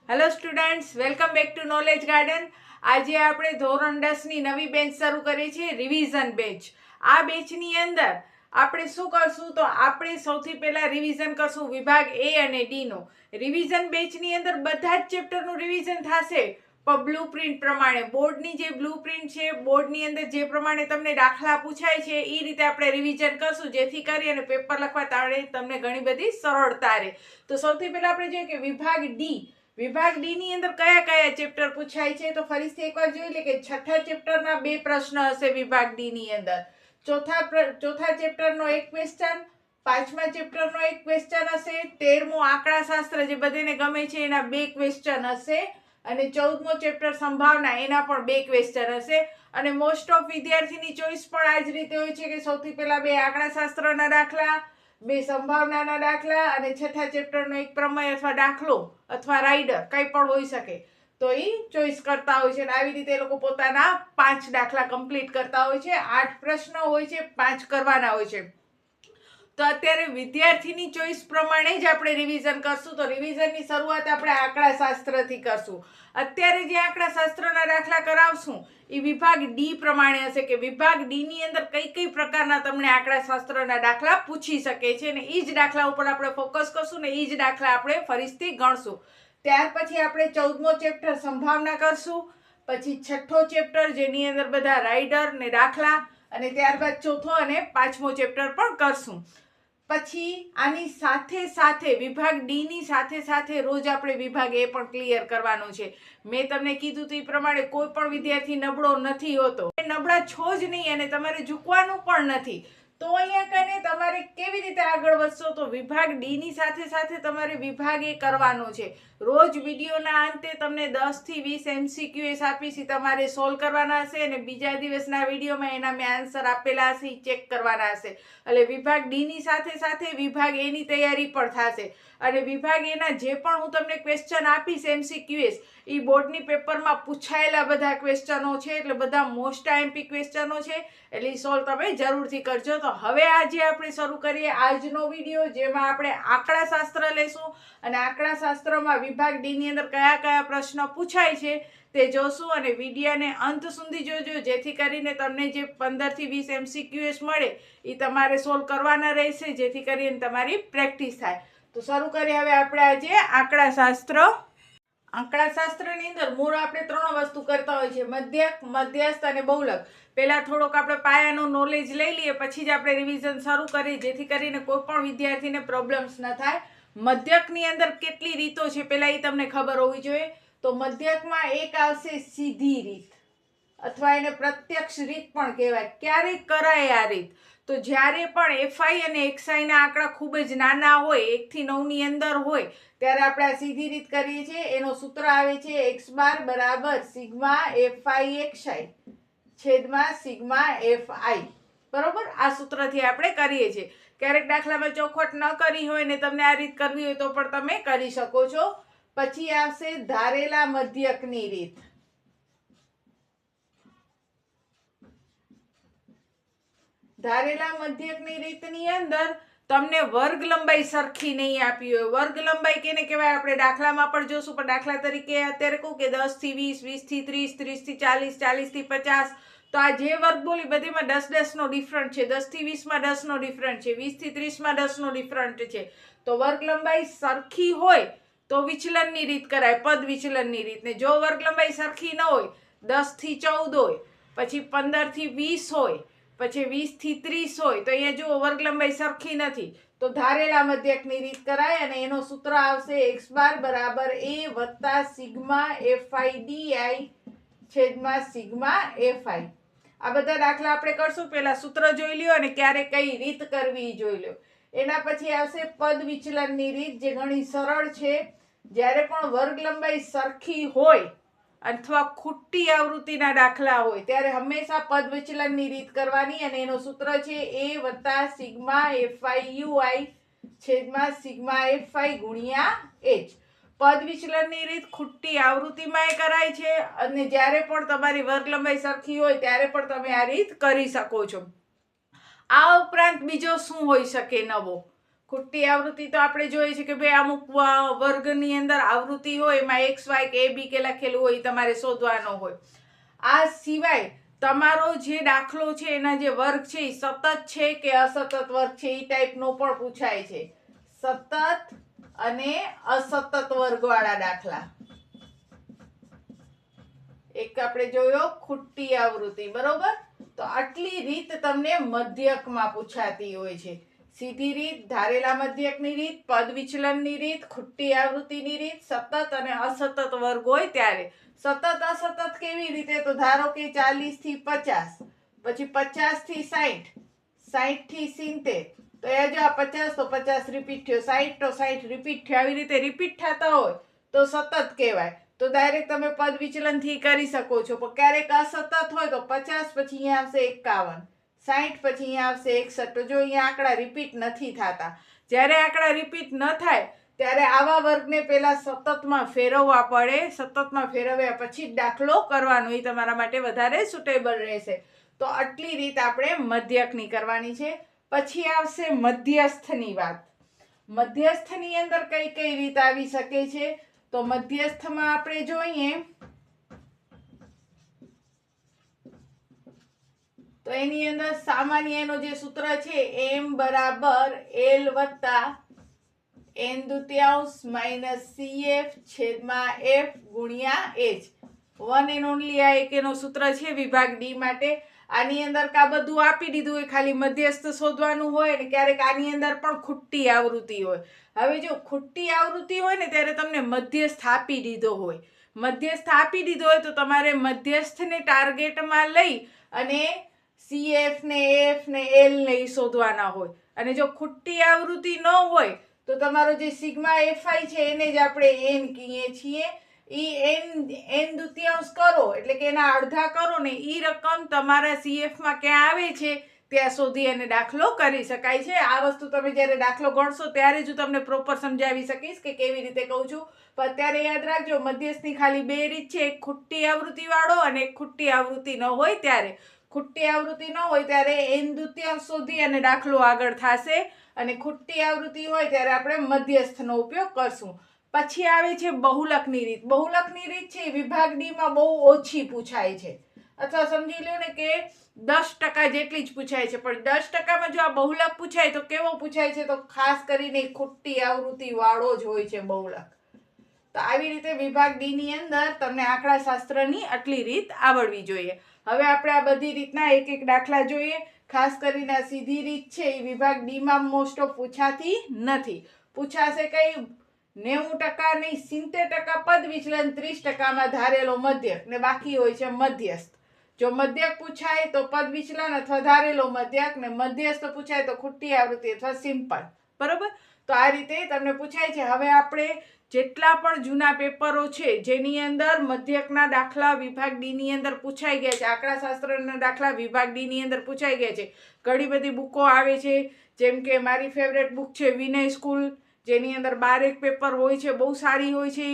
Hello students, welcome back to knowledge garden. આજે આપણે ધોરણ 10ની નવી બેચ શરૂ કરી છે, રિવિઝન બેચ. આ બેચની અંદર આપણે શું કરશું તો આપણે સૌથી પહેલા રિવિઝન કરશું વિભાગ એ અને ડી નો. રિવિઝન બેચની અંદર બધા જ ચેપ્ટરનું રિવિઝન થશે, પણ બ્લુ પ્રિન્ટ પ્રમાણે. બોર્ડની જે બ્લુ પ્રિન્ટ છે, બોર્ડની અંદર જે પ્રમાણે તમને દાખલા પૂછાય છે એ રીતે આપણે રિવિઝન કરશું, જેથી કરી અને પેપર લખવા તમને ઘણી બધી સરળતા રહે. તો સૌથી પહેલા આપણે જોઈએ કે વિભાગ ડી ની અંદર કયા કયા ચેપ્ટર પૂછાય છે. તો ફરીથી એકવાર જોઈ લે કે છઠ્ઠા ચેપ્ટરના 2 પ્રશ્ન હશે વિભાગ ડી ની અંદર, ચોથા ચેપ્ટરનો એક ક્વેશ્ચન, પાંચમા ચેપ્ટરનો એક ક્વેશ્ચન હશે, 13મો આંકડાશાસ્ત્ર જે બધાને ગમે છે એના 2 ક્વેશ્ચન હશે, અને 14મો ચેપ્ટર સંભાવના એના પણ 2 ક્વેશ્ચન હશે. અને મોસ્ટ ઓફ વિદ્યાર્થીની ચોઈસ પણ આ જ રીતે હોય છે કે સૌથી પહેલા 2 આંકડાશાસ્ત્રના દાખલા, 2 સંભાવનાના દાખલા અને છઠ્ઠા ચેપ્ટરનો એક પ્રમેય અથવા દાખલો અથવા રાઇડર કંઈ પણ હોઈ શકે, તો એ ચોઈસ કરતા હોય છે. અને આવી રીતે એ લોકો પોતાના 5 દાખલા કમ્પ્લીટ કરતા હોય છે. 8 પ્રશ્નો હોય છે, 5 કરવાના હોય છે. તો અત્યારે વિદ્યાર્થીની ચોઈસ પ્રમાણે જ આપણે રિવિઝન કરશું. તો રિવિઝનની શરૂઆત આપણે આંકડાશાસ્ત્રથી કરશું. અત્યારે જે આંકડાશાસ્ત્રના દાખલા કરાવશું એ વિભાગ ડી પ્રમાણે હશે કે વિભાગ ડી ની અંદર કઈ કઈ પ્રકારના તમને આંકડાશાસ્ત્રના દાખલા પૂછી શકે છે, અને એ જ દાખલા ઉપર આપણે ફોકસ કરશું ને એ જ દાખલા આપણે ફરીથી ગણશું. ત્યાર પછી આપણે 14મો ચેપ્ટર સંભાવના કરશું, પછી છઠ્ઠો ચેપ્ટર જેની અંદર બધા રાઇડર ને દાખલા, અને ત્યારબાદ ચોથો અને 5મો ચેપ્ટર પણ કરશું. પછી આની સાથે સાથે વિભાગ ડી ની સાથે સાથે રોજ આપણે વિભાગ એ પણ ક્લિયર કરવાનો છે. મેં તમને કીધું તો એ પ્રમાણે કોઈ પણ વિદ્યાર્થી નબળો નથી હોતો, નબળા છો જ નહીં અને તમારે ઝૂકવાનું પણ નથી. તો અહીંયા કને તમારે કેવી રીતે આગળ વધશો, તો વિભાગ ડી ની સાથે સાથે તમારે વિભાગ એ કરવાનો છે. રોજ વિડીયોના અંતે તમને 10 થી 20 MCQs આપીશ, તમારે સોલ્વ કરવાના હશે, અને બીજા દિવસના વિડીયોમાં એના મેં આન્સર આપેલા હશે, ચેક કરવાના હશે. એટલે વિભાગ ડી ની સાથે સાથે વિભાગ એ ની તૈયારી પણ થશે. અને વિભાગ એના જે પણ હું તમને ક્વેશ્ચન આપીશ MCQs, એ બોર્ડની પેપરમાં પૂછાયેલા બધા ક્વેશ્ચનો છે, એટલે બધા મોસ્ટ આઈએમપી ક્વેશ્ચનો છે, એટલે સોલ્વ તમે જરૂરથી કરજો. તો હવે આજે આપણે શરૂ કરીએ આજનો વિડીયો, જેમાં આપણે આંકડાશાસ્ત્ર લેશું, અને આંકડાશાસ્ત્રમાં વિભાગ ડી ની અંદર કયા કયા પ્રશ્ન પૂછાય છે તે જોશું. અને વિડીયોને અંત સુધી જોજો, જેથી કરીને તમને જે 15 થી 20 MCQs મળે એ તમારે સોલ્વ કરવાના રહેશે, જેથી કરીને તમારી પ્રેક્ટિસ થાય. તો શરૂ કરીએ હવે આપણે આજે આંકડાશાસ્ત્ર. આંકડાશાસ્ત્રની અંદર મૂળ આપણે 3 વસ્તુ કરતા હોય છે: મધ્યક, મધ્યસ્થ અને બહુલક. પહેલા થોડોક આપણે પાયાનું નોલેજ લઈ લઈએ, પછી જ આપણે રિવિઝન શરૂ કરીએ, જેથી કરીને કોઈ પણ વિદ્યાર્થીને પ્રોબ્લેમ્સ ન થાય. મધ્યકની અંદર કેટલી રીતો છે પહેલા એ તમને ખબર હોવી જોઈએ. તો મધ્યકમાં એક આવશે સીધી રીત, અથવા એને પ્રત્યક્ષ રીત પણ કહેવાય. ક્યારેક કરાય આ રીત, તો જ્યારે પણ FI અને XI ના આંકડા ખૂબ જ નાના હોય, 1 થી 9 ની અંદર હોય, ત્યારે આપણે આ સીધી રીત કરીએ છીએ. એનો સૂત્ર આવે છે x બાર બરાબર સિગ્મા FI XI છેદમાં સિગ્મા FI. બરોબર, આ સૂત્રથી આપણે કરીએ છીએ. ક્યારેક દાખલામાં ચોખવટ ન કરી હોય ને તમને આ રીત કરવી હોય તો પણ તમે કરી શકો છો. પછી આવશે ધારેલા મધ્યકની રીત. ધારેલા મધ્યકની રીતની અંદર તમને વર્ગ લંબાઈ સરખી નહીં આપી હોય. વર્ગ લંબાઈ કેને કહેવાય આપણે દાખલામાં પણ જોશું, પણ દાખલા તરીકે અત્યારે કહું કે 10 થી 20, 20 થી 30, 30 થી 40, 40 થી 50, તો આ જે વર્ગ બોલી બધીમાં 10 નો ડિફરન્ટ છે. 10 થી 20માં 10 નો ડિફરન્ટ છે, 20 થી 30માં 10 નો ડિફરન્ટ છે. તો વર્ગ લંબાઈ સરખી હોય તો વિચલનની રીત કરાય, પદ વિચલનની રીત. ને જો વર્ગ લંબાઈ સરખી ન હોય, 10 થી 14 હોય, પછી 15 થી 20 હોય, પછી 20 થી 30 હોય, તો અહીંયા જુઓ વર્ગ લંબાઈ સરખી નથી, તો ધારેલા મધ્યકની રીત કરાય, અને એનો સૂત્ર આવશે x બાર બરાબર a વત્તા સિગ્મા FI DI છેદમાં સિગ્મા FI. આ બધા દાખલા આપણે કરશું. પહેલા સૂત્ર જોઈ લ્યો અને ક્યારે કઈ રીત કરવી જોઈ લ્યો. એના પછી આવશે પદ વિચલનની રીત, જે ઘણી સરળ છે. જ્યારે પણ વર્ગ લંબાઈ સરખી હોય અથવા ખૂટી આવૃત્તિના દાખલા હોય, ત્યારે હંમેશા પદ વિચલનની રીત કરવાની, અને એનો સૂત્ર છે a વત્તા સિગ્મા FI UI છેદમાં સિગ્મા FI ગુણ્યા h. પદ વિચલનની રીત ખૂટી આવૃત્તિમાં કરાય છે, અને જ્યારે પણ તમારી વર્ગ લંબાઈ સરખી હોય ત્યારે પણ તમે આ રીત કરી શકો છો. આ ઉપરાંત બીજો શું હોઈ શકે નવો? ખોટી આવૃત્તિ તો આપણે જોઈએ છે કે ભાઈ અમુક વર્ગની અંદર આવૃત્તિ હોય એમાં એક્સ વાય કે એ બી કે લખેલું હોય તમારે શોધવાનો હોય. આ સિવાય તમારો જે દાખલો છે એના જે વર્ગ છે એ સતત છે કે અસતત વર્ગ છે એ ટાઈપનો પણ પૂછાય છે. સતત અને અસતત વર્ગવાળા દાખલા. એક આપણે જોયો ખોટી આવૃત્તિ, બરોબર. તો આટલી રીત તમને મધ્યકમાં પૂછાતી હોય છે. સીધી રીત, ધારેલા મધ્યકની રીત, પદ વિચલનની રીત, ખોટી આવૃત્તિની રીત, સતત અને અસતત વર્ગ હોય ત્યારે. સતત અસતત કેવી રીતે? તો ધારો કે 40 થી 50, પછી 50 થી 60, 60 થી 70. તો એ જો આ 50 તો 50 રિપીટ થયો, 60 તો 60 રિપીટ થયો. આવી રીતે રિપીટ થતા હોય તો સતત કહેવાય. તો ડાયરેક્ટ તમે પદ વિચલનથી કરી શકો છો. પણ ક્યારેક અસતત હોય તો 50 પછી અહીંયા આવશે 51, 60 પછી અહીંયા આવશે 61. તો જો અહીંયા આંકડા રિપીટ નથી થતા. જ્યારે આંકડા રિપીટ ન થાય ત્યારે આવા વર્ગને પહેલા સતતમાં ફેરવવા પડે. સતતમાં ફેરવ્યા પછી જ દાખલો કરવાનો, એ તમારા માટે વધારે સુટેબલ રહેશે. તો આટલી રીત આપણે મધ્યકની કરવાની છે. પછી આવશે મધ્યસ્થની વાત. મધ્યસ્થની અંદર કઈ કઈ રીત આવી શકે છે? તો મધ્યસ્થમાં આપણે જોઈએ તો એની અંદર સામાન્ય એનો જે સૂત્ર છે m બરાબર l વત્તા n દુત્યાંશ માઇનસ cf છેદમાં f ગુણ્યા h. વન એન્ડ ઓનલી આ એક એનો સૂત્ર છે વિભાગ ડી માટે. આની અંદર કા બધું આપી દીધું હોય, ખાલી મધ્યસ્થ શોધવાનું હોય. અને ક્યારેક આની અંદર પણ ખોટી આવૃત્તિ હોય. હવે જો ખોટી આવૃત્તિ હોય ને ત્યારે તમને મધ્યસ્થ આપી દીધો હોય. મધ્યસ્થ આપી દીધો હોય તો તમારે મધ્યસ્થને ટાર્ગેટમાં લઈ અને CF ને F ને L ને એ શોધવાના હોય. અને જો ખોટી આવૃત્તિ ન હોય તો તમારો જે સિગ્મા FI છે એને જ આપણે n કહીએ છીએ. n દુત્યાંશ કરો એટલે કે એના અડધા કરો ને એ રકમ તમારા CF માં ક્યાં આવે છે ત્યાં શોધી અને દાખલો કરી શકાય છે. આ વસ્તુ તમે જ્યારે દાખલો ગણશો ત્યારે જ હું તમને પ્રોપર સમજાવી શકીશ કે કેવી રીતે કહું છું. પણ અત્યારે યાદ રાખજો, મધ્યસ્થની ખાલી બે રીત છે, એક ખોટી આવૃત્તિ વાળો અને એક ખોટી આવૃત્તિ ન હોય ત્યારે. ખોટી આવૃત્તિ ન હોય ત્યારે n દુત્યાંશ શોધી અને દાખલો આગળ થશે. અને ખોટી આવૃત્તિ હોય ત્યારે આપણે મધ્યસ્થનો ઉપયોગ કરશું. પછી આવે છે બહુલકની રીત. બહુલકની રીત છે વિભાગ ડી માં બહુ ઓછી પૂછાય છે, અથવા સમજી લો ને કે 10% જેટલી જ પૂછાય છે. પણ 10%માં જો આ બહુલક પૂછાય તો કેવો પૂછાય છે? તો ખાસ કરીને ખોટી આવૃત્તિ વાળો જ હોય છે બહુલક. તો આવી રીતે વિભાગ ડી ની અંદર તમને આંકડાશાસ્ત્રની આટલી રીત આવડવી જોઈએ. હવે આપણે આ બધી રીતના એક એક દાખલા જોઈએ. ખાસ કરીને આ સીધી રીત છે એ વિભાગ ડી માં મોસ્ટ ઓફ પૂછાતી નથી. પૂછાશે કઈ? 90% નહીં, 70% પદ વિચલન, 30%માં ધારેલો મધ્યક ને બાકી હોય છે મધ્યસ્થ. જો મધ્યક પૂછાય તો પદ વિચલન અથવા ધારેલો મધ્યક, ને મધ્યસ્થ પૂછાય તો ખોટી આવૃત્તિ અથવા સિમ્પલ. બરોબર. તો આ રીતે તમને પૂછાય છે. હવે આપણે જેટલા પણ જૂના પેપરો છે જેની અંદર મધ્યકના દાખલા વિભાગ ડી ની અંદર પૂછાઈ ગયા છે, આંકડાશાસ્ત્રના દાખલા વિભાગ ડી ની અંદર પૂછાઈ ગયા છે. ઘણી બધી બુકો આવે છે, જેમ કે મારી ફેવરેટ બુક છે વિનય સ્કૂલ, જેની અંદર 12 પેપર હોય છે, બહુ સારી હોય છે.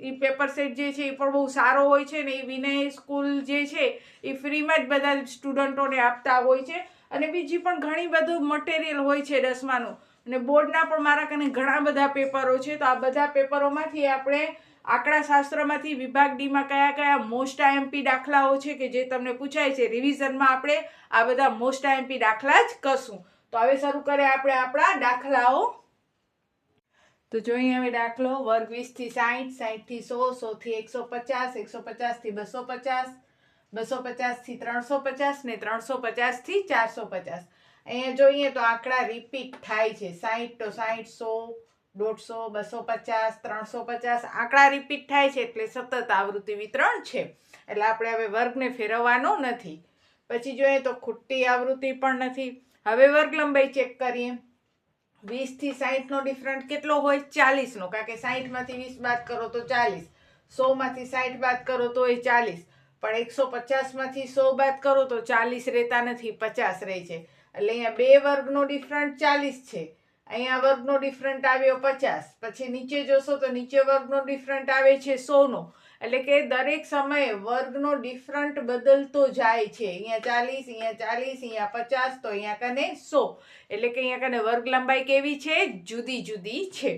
એ પેપર સેટ જે છે એ પણ બહુ સારો હોય છે. ને એ વિનય સ્કૂલ જે છે એ ફ્રીમાં જ બધા સ્ટુડન્ટોને આપતા હોય છે. અને બીજી પણ ઘણી બધું મટીરિયલ હોય છે 10માનું. અને બોર્ડના પણ મારા કને ઘણા બધા પેપરો છે. તો આ બધા પેપરોમાંથી આપણે આંકડાશાસ્ત્રમાંથી વિભાગ ડીમાં કયા કયા મોસ્ટ આઈએમપી દાખલાઓ છે કે જે તમને પૂછાય છે, રિવિઝનમાં આપણે આ બધા મોસ્ટ આઈએમપી દાખલા જ કરશું. તો હવે શરૂ કરીએ આપણે આપણા દાખલાઓ. તો જોઈએ હવે દાખલો વર્ગ 20 થી 60, 60 થી 100, 100 થી 150, 150 થી 250, 250 થી 350 ને 350 થી 450. અહીંયા જોઈએ તો આંકડા રિપીટ થાય છે. 60 તો 60, 100, 150, 250, 350 આંકડા રિપીટ થાય છે એટલે સતત આવૃત્તિ વિતરણ છે. એટલે આપણે હવે વર્ગને ફેરવવાનો નથી. પછી જોઈએ તો ખોટી આવૃત્તિ પણ નથી. હવે વર્ગ લંબાઈ ચેક કરીએ. 20 થી 60 નો ડિફરન્ટ કેટલો હોય? 40 નો. કારણ કે 60 માંથી 20 બાદ કરો તો 40, 100 માંથી 60 બાદ કરો તો એ 40. પણ 150 માંથી 100 બાદ કરો તો 40 રહેતા નથી, 50 રહે છે. એટલે અહીંયા બે વર્ગનો ડિફરન્ટ 40 છે. અહીંયા વર્ગનો ડિફરન્ટ આવ્યો 50. પછી નીચે જોશો તો નીચે વર્ગનો ડિફરન્ટ આવે છે 100 નો. એટલે કે દરેક સમયે વર્ગનો ડિફરન્ટ બદલતો જાય છે. અહીંયા 40, અહીંયા 40, અહીંયા 50, તો અહીંયા કને 100. એટલે કે અહીંયા કને વર્ગ લંબાઈ કેવી છે? જુદી જુદી છે.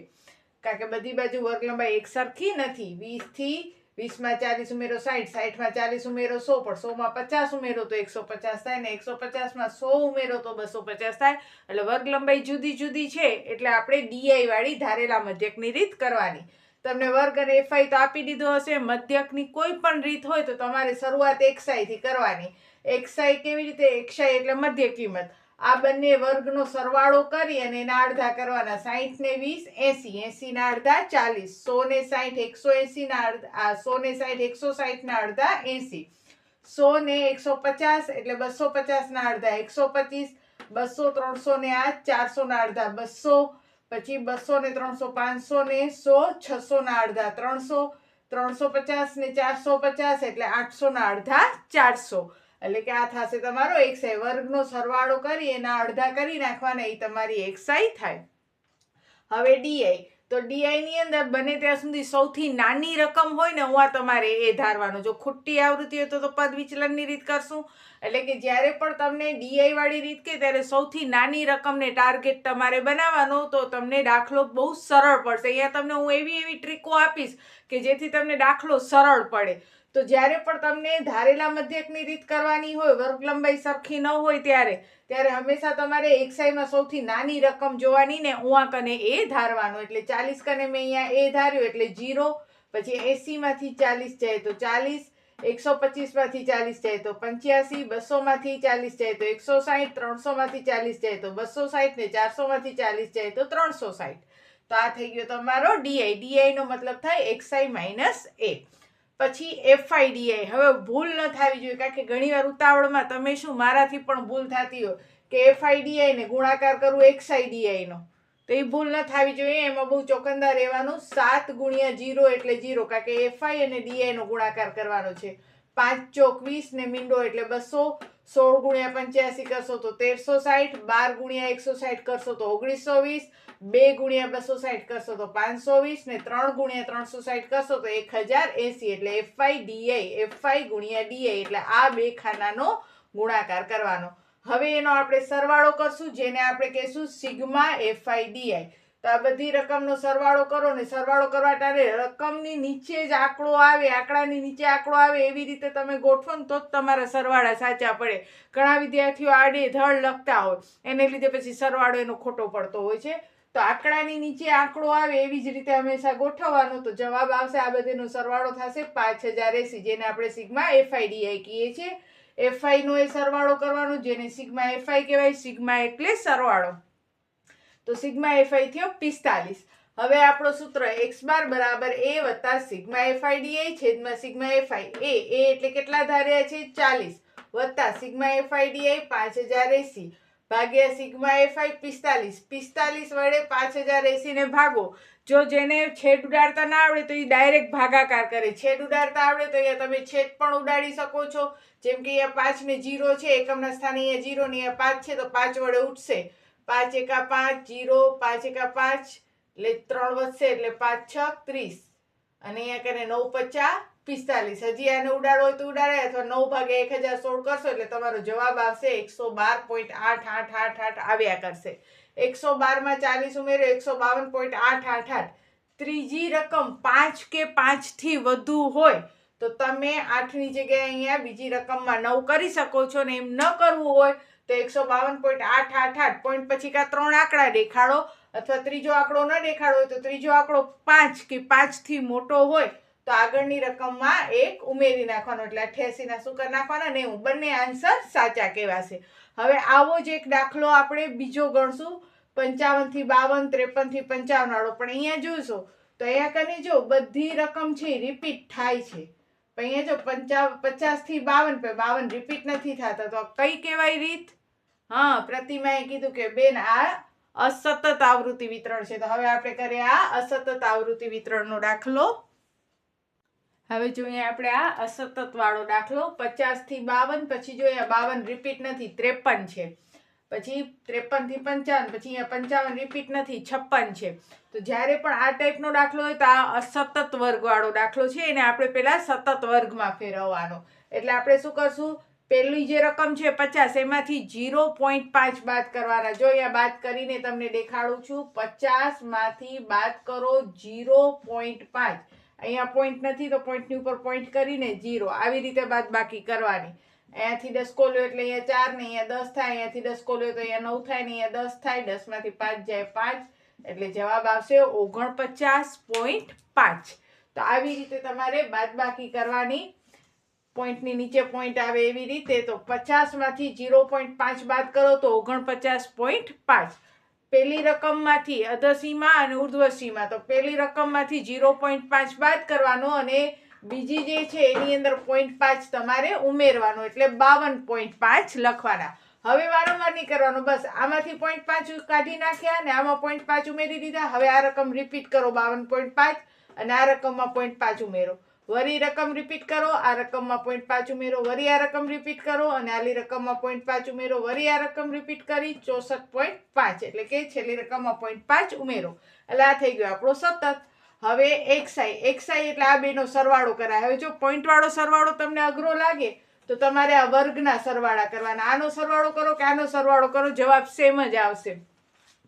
કારણ કે બધી બાજુ વર્ગ લંબાઈ એક સરખી નથી. 20 થી 20માં 40 ઉમેરો 60, 60માં 40 ઉમેરો 100, પણ 100માં 50 ઉમેરો તો 150 થાય ને 150માં 100 ઉમેરો તો 250 થાય. એટલે વર્ગ લંબાઈ જુદી જુદી છે, એટલે આપણે ડીઆઈ વાળી ધારેલા મધ્યકની રીત કરવાની. તમને વર્ગ અને એફઆઈ તો આપી દીધો હશે. મધ્યકની કોઈ પણ રીત હોય તો તમારે શરૂઆત એક્સઆઈ થી કરવાની. એક્સઆઈ કેવી રીતે? એક્સઆઈ એટલે મધ્ય કિંમત. આ બંને વર્ગનો સરવાળો કરી અને એના અડધા કરવાના. 60 ને 20 80, 80 ના અડધા 40, 100 ને 60 180 ના અડધા 100 ને 60 160 ના અડધા 80, 100 ને 150 એટલે 250 ના અડધા 125, 200 300 ને 400 ના અડધા 200, પછી 200 ને 300 500 ને 100 600 ના અડધા 300, 350 ને 450 એટલે 800 ના અડધા 400. એટલે કે આ થશે તમારો એક્સઆઈ. વર્ગનો સરવાળો કરી એના અડધા કરી નાખવાના, એ તમારી એક્સઆઈ થાય. હવે ડીઆઈ. તો ડીઆઈ ની અંદર બને ત્યાં સુધી સૌથી નાની રકમ હોય ને ઉવા તમારે એ ધારવાનું. જો ખોટી આવૃત્તિ હોય તો પદ વિચલનની રીત કરશું. એટલે કે જ્યારે પણ તમને ડીઆઈ વાળી રીત કે ત્યારે સૌથી નાની રકમને ટાર્ગેટ તમારે બનાવવાનો, તો તમને દાખલો બહુ સરળ પડશે. અહીંયા તમને હું એવી ટ્રીકો આપીશ કે જેથી તમને દાખલો સરળ પડે. તો જ્યારે પણ તમને ધારેલા મધ્યકની રીત કરવાની હોય, વર્ગ લંબાઈ સરખી ન હોય ત્યારે હંમેશા તમારે એક્સઆઈમાં સૌથી નાની રકમ જોવાની ને ઉવા કને એ ધારવાનું. એટલે 40 કને મેં અહીંયા એ ધાર્યું એટલે 0, પછી 80 માંથી 40 જાય તો 40, 125 માંથી 40 જાય તો 85, 200 માંથી 40 જાય તો 160, 300 માંથી 40 જાય તો 260 ને 400 માંથી 40 જાય તો 360. તો આ થઈ ગયો તમારો ડીઆઈ. ડીઆઈ નો મતલબ થાય એક્સઆઈ માઇનસ એ. પછી એફઆઈ ડીઆઈ. હવે ભૂલ ન થવી જોઈએ, કારણ કે ઘણીવાર ઉતાવળમાં તમે શું, મારાથી પણ ભૂલ થતી હોય કે એફઆઈ ડીઆઈ ને ગુણાકાર કરવું એક્સઆઈ ડીઆઈ નો, તો એ ભૂલ ન થવી જોઈએ. એમાં બહુ ચોકંદાર રહેવાનું. 7 ગુણ્યા 0 એટલે 0, કારણ કે એફઆઈ અને ડીઆઈ નો ગુણાકાર કરવાનો છે. 5 ચોક 20 ને મીંડો એટલે 200, 16 ગુણ્યા 85 કરશો તો 1360, 12 ગુણ્યા 160 કરશો તો 1920, 2 ગુણ્યા 260 કરશો તો 520 ને 3 ગુણ્યા 360 કરશો તો 1080. એટલે એફઆઈ ડીઆઈ, એફઆઈ ગુણ્યા ડીઆઈ એટલે આ બે ખાનાનો ગુણાકાર કરવાનો. હવે એનો આપણે સરવાળો કરશું, જેને આપણે કહીશું સિગ્મા એફઆઈ ડીઆઈ. તો આ બધી રકમનો સરવાળો કરો ને સરવાળો કરવા ટાણે રકમની નીચે જ આંકડો આવે, આંકડાની નીચે આંકડો આવે એવી રીતે તમે ગોઠવો ને તો જ તમારા સરવાળા સાચા પડે. ઘણા વિદ્યાર્થીઓ આડેધડ લખતા હોય, એને લીધે પછી સરવાળો એનો ખોટો પડતો હોય છે. તો આંકડાની નીચે આંકડો આવે એવી જ રીતે હંમેશા ગોઠવવાનો, તો જવાબ આવશે આ બધેનો સરવાળો થશે 5080, જેને આપણે સિગ્મા એફઆઈ ડીઆઈ કહીએ છીએ. એફઆઈ નો એ સરવાળો કરવાનો, જેને સિગ્મા એફઆઈ કહેવાય. સિગ્મા એટલે સરવાળો. તો સિગ્મા એફઆઈ થયો 45. હવે આપણો સૂત્ર x બાર બરાબર a વત્તા સિગ્મા એફઆઈ ડીઆઈ છેદમાં સિગ્મા એફઆઈ. એ એટલે કેટલા ધાર્યા છે? 40, વત્તા સિગ્મા એફઆઈ ડીઆઈ 5080 ભાગ્યા સિગ્મા એફઆઈ 45. 45 વડે 5080 ને ભાગો. જો જેને છેદ ઉડાડતા ના આવડે તો એ ડાયરેક્ટ ભાગાકાર કરે. છેદ ઉડાડતા આવડે તો અહીંયા તમે છેદ પણ ઉડાડી શકો છો. જેમ કે અહીંયા 5 ને 0 છે, એકમના સ્થાને અહીંયા 0 ને અહીંયા 5 છે, તો 5 વડે ઉઠશે. 5 એકા 5 0, 5 એકા 5 એટલે 3 વધશે એટલે 5 6 30, અને અહીંયા કરે 9 50 45. હજી આને ઉડાડો હોય તો ઉડાડે, અથવા 9 ભાગ્યા 1016 કરશો એટલે તમારો જવાબ આવશે 112.8888 આવ્યા કરશે. 112 માં 40 ઉમેરો 152.888. ત્રીજી રકમ 5 કે 5 થી વધુ હોય તો તમે 8 ની જગ્યાએ અહીંયા બીજી રકમમાં 9 કરી શકો છો, ને એમ ન કરવું હોય તો 152.888 પોઈન્ટ પછી કા 3 આંકડા દેખાડો, અથવા ત્રીજો આંકડો ન દેખાડો હોય તો ત્રીજો આંકડો 5 કે 5 થી મોટો હોય તો આગળની રકમમાં 1 ઉમેરી નાખવાનો, એટલે 88 ના શું કરી નાખવાના? 90. બંને આન્સર સાચા કહેવાશે. હવે આવો જ એક દાખલો આપણે બીજો ગણશું, 55 થી 52, 53 થી 55 વાળો. પણ અહીંયા જોશો તો અહીંયા કને જો બધી રકમ છે રિપીટ થાય છે, પણ અહીંયા જો 50 થી 52 રિપીટ નથી થતા, તો કઈ કહેવાય રીત? હા, પ્રતિમાએ કીધું કે બેન આ અસતત આવૃત્તિ વિતરણ છે. તો હવે આપણે કરીએ આ અસતત આવૃત્તિ વિતરણનો દાખલો. હવે જોઈએ આપણે આ અસતત વાળો દાખલો. 50 થી 52, પછી જોઈએ 52 રિપીટ નથી, 53 છે. પછી 53 થી 55, પછી અહીંયા 55 રિપીટ નથી, 56 છે. તો જ્યારે પણ આ ટાઈપનો દાખલો હોય તો આ અસતત વર્ગવાળો દાખલો છે એને આપણે પહેલા સતત વર્ગમાં ફેરવવાનો. એટલે આપણે શું કરશું, પહેલી જે રકમ છે 50 એમાંથી 0.5 બાદ કરવાના. જો અહીંયા બાદ કરીને તમને દેખાડું છું. 50 માંથી બાદ કરો 0.5. અહીંયા પોઈન્ટ નથી તો પોઈન્ટની ઉપર પોઈન્ટ કરીને 0, આવી રીતે બાદ બાકી કરવાની. અહીંયાથી 10 ખોલ્યો એટલે અહીંયા 4 ને અહીંયા 10 થાય, અહીંયાથી 10 ખોલ્યો તો અહીંયા 9 થાય ને અહીંયા 10 થાય, 10 માંથી 5 જાય 5, એટલે જવાબ આવશે 49.5. તો આવી રીતે તમારે બાદબાકી કરવાની, પોઈન્ટની નીચે પોઈન્ટ આવે એવી રીતે. તો 50 માંથી 0.5 બાદ કરો તો 49.5. પહેલી રકમમાંથી અધસીમા અને ઉર્ધ્વસીમા, તો પહેલી રકમમાંથી 0.5 બાદ કરવાનો અને બીજી જે છે એની અંદર 0.5 તમારે ઉમેરવાનો, એટલે 52.5 લખવાના. હવે વારંવાર નહીં કરવાનું, બસ આમાંથી 0.5 કાઢી નાખ્યા અને આમાં 0.5 ઉમેરી દીધા. હવે આ રકમ રિપીટ કરો 52.5 અને આ રકમમાં 0.5 ઉમેરો. વરી રકમ રિપીટ કરો, આ રકમમાં 0.5 ઉમેરો. વરી આ રકમ રિપીટ કરો અને આલી રકમમાં 0.5 ઉમેરો. વરી આ રકમ રિપીટ કરી 64.5, એટલે કે છેલ્લી રકમમાં 0.5 ઉમેરો. એટલે આ થઈ ગયો આપણો સતત. હવે એક્સઆઈ એટલે આ બેનો સરવાળો કરાય. હવે જો પોઈન્ટ વાળો સરવાળો તમને અઘરો લાગે તો તમારે આ વર્ગના સરવાળા કરવાના. આનો સરવાળો કરો કે આનો સરવાળો કરો, જવાબ સેમ જ આવશે.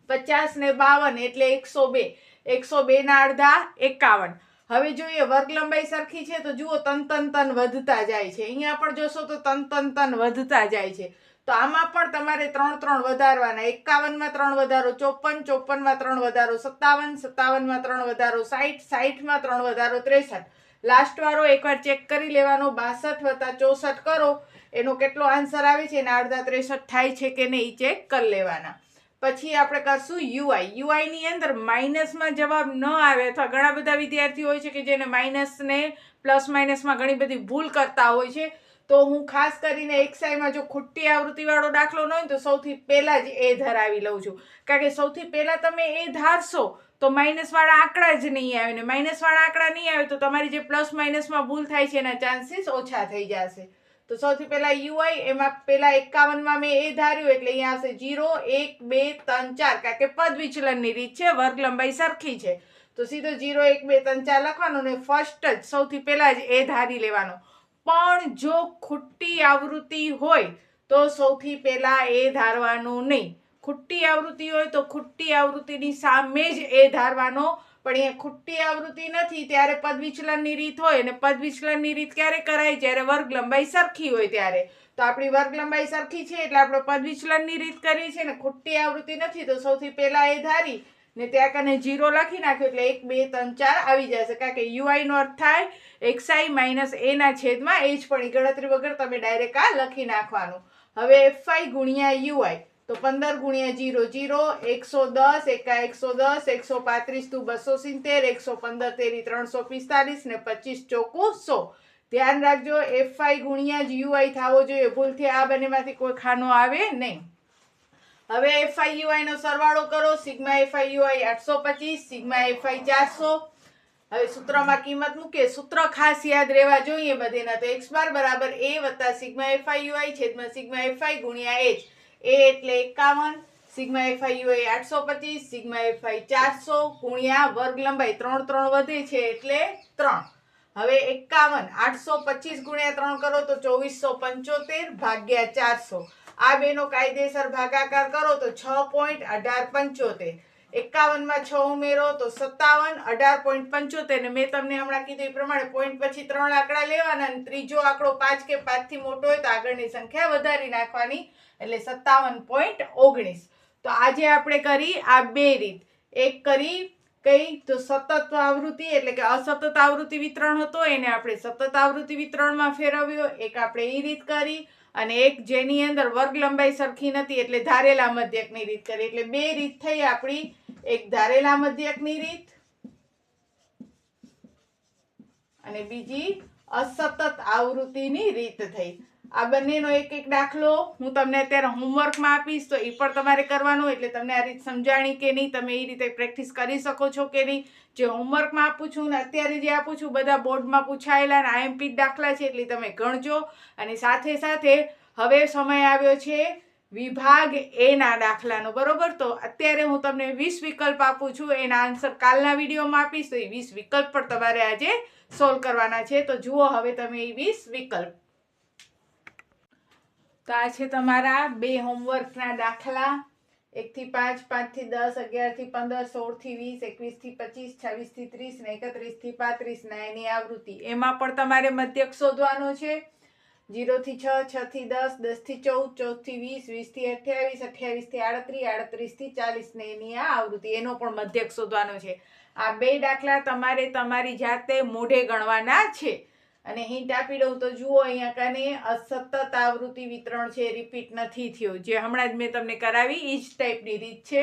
50 ને 52 એટલે 102. 102 ના અડધા 51. હવે જોઈએ વર્ગ લંબાઈ સરખી છે તો જુઓ તન વધતા જાય છે. અહીંયા પણ જોશો તો તન વધતા જાય છે. તો આમાં પણ તમારે 3 વધારવાના. 51 માં 3 વધારો 54, 54 માં 3 વધારો 57, 57 માં 3 વધારો 60, 60 માં 3 વધારો 63. લાસ્ટ વાળો એકવાર ચેક કરી લેવાનો. 62 વત્તા 64 કરો, એનો કેટલો આન્સર આવે છે, એના અડધા 63 થાય છે કે નહીં ચેક કરી લેવાના. પછી આપણે કરશું યુઆઈ ની અંદર માઇનસમાં જવાબ ન આવે, અથવા ઘણા બધા વિદ્યાર્થીઓ હોય છે કે જેને માઇનસ ને પ્લસ માઇનસમાં ઘણી બધી ભૂલ કરતા હોય છે. તો હું ખાસ કરીને એક્સઆઈમાં જો ખોટી આવૃત્તિવાળો દાખલો ન હોય તો સૌથી પહેલાં જ એ ધરાવી લઉં છું. કારણ કે સૌથી પહેલાં તમે એ ધારશો તો માઇનસવાળા આંકડા જ નહીં આવે, ને માઇનસવાળા આંકડા નહીં આવે તો તમારી જે પ્લસ માઇનસમાં ભૂલ થાય છે એના ચાન્સીસ ઓછા થઈ જશે. તો સૌથી પહેલા યુઆઈ, એમાં પહેલા 51 માં મેં એ ધાર્યું એટલે અહીંયા આવશે 0, 1, 2, 3, 4, કારણ કે પદ વિચલનની રીત છે, વર્ગ લંબાઈ સરખી છે. તો સીધો 0, 1, 2, 3, 4 લખવાનો ને ફર્સ્ટ જ સૌથી પહેલા જ એ ધારી લેવાનો. પણ જો ખોટી આવૃત્તિ હોય તો સૌથી પહેલા એ ધારવાનું નહીં. ખોટી આવૃત્તિ હોય તો ખોટી આવૃત્તિની સામે જ એ ધારવાનો. પણ અહીંયા ખોટી આવૃત્તિ નથી ત્યારે પદ વિચલનની રીત હોય, અને પદ વિચલનની રીત ક્યારે કરાય, જ્યારે વર્ગ લંબાઈ સરખી હોય ત્યારે. તો આપણી વર્ગ લંબાઈ સરખી છે એટલે આપણે પદ વિચલનની રીત કરીએ છીએ, ને ખોટી આવૃત્તિ નથી તો સૌથી પહેલા એ ધારી ને ત્યાં કને 0 લખી નાખ્યો એટલે 1, 2, 3, 4 આવી જશે. કારણ કે યુઆઈ નો અર્થ થાય એક્સઆઈ માઇનસ એ ના છેદમાં એ જ, પણ ગણતરી વગર તમે ડાયરેક્ટ આ લખી નાખવાનું. હવે એફઆઈ ગુણ્યા યુઆઈ, તો 15 ગુણ્યા 0, 0, 110, એકા 110, 135 તું 270, 115 તેરી 345 ને 25 ચોકું 100. ધ્યાન રાખજો એફઆઈ ગુણ્યા જ યુઆઈ થવો જોઈએ, ભૂલથી આ બંનેમાંથી કોઈ ખાનો આવે નહીં. હવે એફઆઈ યુઆઈ નો સરવાળો કરો. Sigma FI UI 825, sigma FI 400. હવે સૂત્રમાં કિંમત મૂકે. સૂત્ર ખાસ યાદ રહેવા જોઈએ બધેના. તો x બાર બરાબર a વત્તા સિગ્મા એફઆઈ યુઆઈ છેદમાં સિગ્મા એફઆઈ ગુણ્યા h. a એટલે 51, sigma FI UI 825, sigma FI 400 ગુણ્યા વર્ગ લંબાઈ 3 વધે છે એટલે 3. હવે 51, 825 ગુણ્યા 3 કરો તો 2475 ભાગ્યા 400. આ બેનો કાયદેસર ભાગાકાર કરો તો 6.1875. 51 માં 6 ઉમેરો તો 57, 18.75 ને મેં તમને હમણાં કીધું એ પ્રમાણે પોઈન્ટ પછી 3 આંકડા લેવાના અને ત્રીજો આંકડો 5 કે 5 થી મોટો હોય તો આગળની સંખ્યા વધારી નાખવાની, એટલે 57.19. તો આજે આપણે કરી આ બે રીત. એક કરી કઈ તો સતત આવૃત્તિ એટલે કે અસતત આવૃત્તિ વિતરણ હતો એને આપણે સતત આવૃત્તિ વિતરણમાં ફેરવ્યો. એક આપણે એ રીત કરી અને એક જેની અંદર વર્ગ લંબાઈ સરખી નથી એટલે ધારેલા મધ્યકની રીત કરી. એટલે બે રીત થઈ આપણી. એક ધારેલા મધ્યકની રીત અને બીજી અસતત આવૃત્તિની રીત થઈ. આ બંનેનો એક એક દાખલો હું તમને અત્યારે હોમવર્કમાં આપીશ તો એ પણ તમારે કરવાનો, એટલે તમને આ રીત સમજાણી કે નહીં, તમે એ રીતે પ્રેક્ટિસ કરી શકો છો કે નહીં. જે હોમવર્કમાં આપું છું ને અત્યારે જે આપું છું બધા બોર્ડમાં પૂછાયેલા અને આઈએમપી દાખલા છે એટલે તમે ગણજો. અને સાથે સાથે હવે સમય આવ્યો છે વિભાગ એ ના દાખલાનો, બરોબર. તો અત્યારે હું તમને 20 વિકલ્પ આપું છું, એના આન્સર કાલના વિડીયોમાં આપીશ. તો એ 20 વિકલ્પ પણ તમારે આજે સોલ્વ કરવાના છે. તો જુઓ હવે તમે એ 20 વિકલ્પ. તો આ છે તમારા 2 હોમવર્કના દાખલા, 1 થી 5, 5 થી 10, 11 થી 15, 16 થી 20, 21 થી 25, 26 થી 30 ને 31 થી 35 ના એની આવૃત્તિ. એમાં પણ તમારે મધ્યક શોધવાનો છે. 0 થી 6, 6 થી 10, 10 થી 14, 14 થી 20, 20 થી 28, 28 થી 38, 38 થી 40 ને એની આ આવૃત્તિ. એનો પણ મધ્યક શોધવાનો છે. આ 2 દાખલા તમારે તમારી જાતે મોઢે ગણવાના છે. અને હિન્ટ આપી દઉં તો જુઓ, અહીંયા કને સતત આવૃત્તિ વિતરણ છે, રિપીટ નથી થયો. જે હમણાં જ મેં તમને કરાવી એ જ ટાઈપની રીત છે.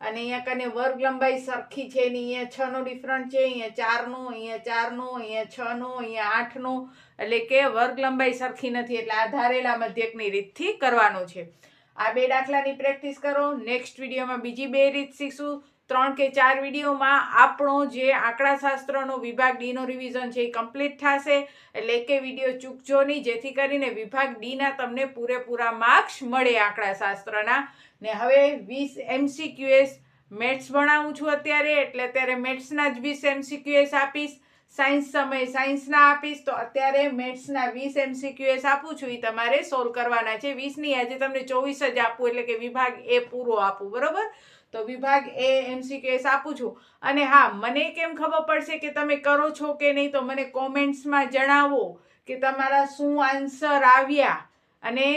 અને અહીંયા કને વર્ગ લંબાઈ સરખી છે ને અહીંયા 6 નો ડિફરન્ટ છે, અહીંયા 4 નો, અહીંયા 4 નો, અહીંયા 6 નો, અહીંયા 8 નો. એટલે કે વર્ગ લંબાઈ સરખી નથી, એટલે આ ધારેલા મધ્યકની રીતથી કરવાનું છે. આ 2 દાખલાની પ્રેક્ટિસ કરો. નેક્સ્ટ વિડીયોમાં બીજી 2 રીત શીખશું. 3 કે 4 વિડીયોમાં આપણો જે આંકડાશાસ્ત્રનો વિભાગ ડી નો રિવિઝન છે એ કમ્પ્લીટ થશે. એટલે કે વિડીયો ચૂકજો નહીં, જેથી કરીને વિભાગ ડી ના તમને પૂરેપૂરા માર્ક્સ મળે આંકડાશાસ્ત્રના. ને હવે 20 MCQS મેથ્સ ભણાવું છું અત્યારે, એટલે અત્યારે મેથ્સના જ 20 MCQS આપીશ. સાયન્સ સમય સાયન્સના આપીશ. તો અત્યારે મેથ્સના 20 MCQS આપું છું, એ તમારે સોલ્વ કરવાના છે. 20 ની આજે તમને 24 જ આપું, એટલે કે વિભાગ એ પૂરો આપું, બરોબર. તો વિભાગ એ MCQS આપું છું. અને હા, મને કેમ ખબર પડશે કે તમે કરો છો કે નહીં, તો મને કોમેન્ટ્સમાં જણાવો કે તમારા શું આન્સર આવ્યા. અને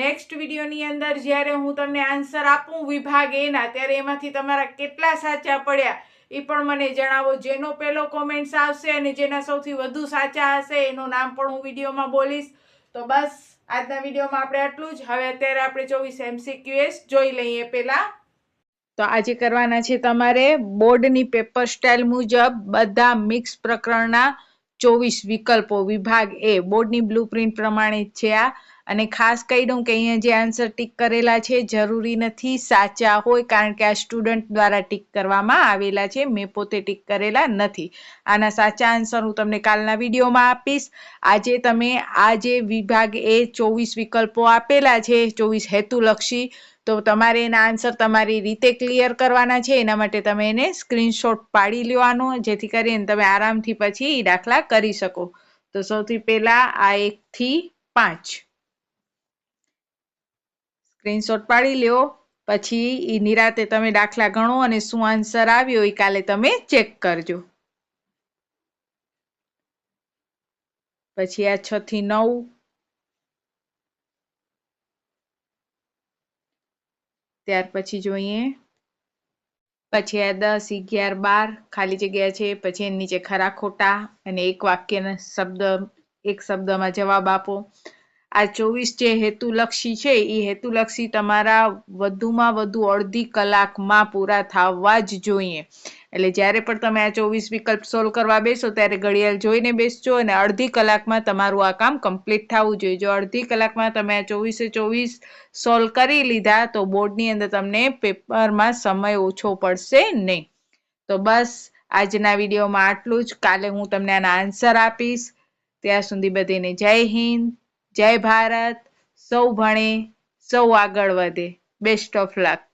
નેક્સ્ટ વિડીયોની અંદર જ્યારે હું તમને આન્સર આપું વિભાગ એના, ત્યારે એમાંથી તમારા કેટલા સાચા પડ્યા એ પણ મને જણાવો. જેનો પહેલો કોમેન્ટ્સ આવશે અને જેના સૌથી વધુ સાચા હશે એનું નામ પણ હું વિડીયોમાં બોલીશ. તો બસ આજના વિડીયોમાં આપણે આટલું જ. હવે અત્યારે આપણે 24 MCQS જોઈ લઈએ પહેલા. તો આજે કરવાના છે તમારે બોર્ડની પેપર સ્ટાઇલ મુજબ બધા મિક્સ પ્રકરણના 24 વિકલ્પો, વિભાગ એ. બોર્ડની બ્લુપ્રિન્ટ પ્રમાણે છે આ. અને ખાસ કહી દઉં કે અહીંયા જે આન્સર ટીક કરેલા છે જરૂરી નથી સાચા હોય, કારણ કે આ સ્ટુડન્ટ દ્વારા ટીક કરવામાં આવેલા છે, મેં પોતે ટીક કરેલા નથી. આના સાચા આન્સર હું તમને કાલના વિડીયોમાં આપીશ. આજે તમે આ જે વિભાગ એ 24 વિકલ્પો આપેલા છે, 24 હેતુલક્ષી, તો તમારે એના આન્સર તમારી રીતે ક્લિયર કરવાના છે. એના માટે તમે એને સ્ક્રીનશોટ પાડી લેવાનો, જેથી કરીને તમે આરામથી પછી એ દાખલા કરી શકો. તો સૌથી પહેલા આ 1 થી 5 સ્ક્રીનશોટ પાડી લ્યો. પછી એ નિરાતે તમે દાખલા ગણો અને શું આન્સર આવ્યો એ કાલે તમે ચેક કરજો. પછી આ 6 થી 9, ત્યાર પછી જોઈએ. પછી આ 10, 11, 12 ખાલી જગ્યા છે. પછી એની નીચે ખરા ખોટા અને એક વાક્યના શબ્દ, એક શબ્દમાં જવાબ આપો. આ 24 જે હેતુલક્ષી છે એ હેતુલક્ષી તમારા વધુમાં વધુ અડધી કલાકમાં પૂરા થવા જ જોઈએ. એટલે જ્યારે પણ તમે આ 24 વિકલ્પ સોલ્વ કરવા બેસો ત્યારે ઘડિયાળ જોઈને બેસજો, અને અડધી કલાકમાં તમારું આ કામ કમ્પ્લીટ થવું જોઈએ. જો અડધી કલાકમાં તમે આ 24 સોલ્વ કરી લીધા તો બોર્ડની અંદર તમને પેપરમાં સમય ઓછો પડશે નહીં. તો બસ આજના વિડીયોમાં આટલું જ. કાલે હું તમને આના આન્સર આપીશ. ત્યાં સુધી બધાને જય હિન્દ, જય ભારત. સૌ ભણે, સૌ આગળ વધે. Best of luck.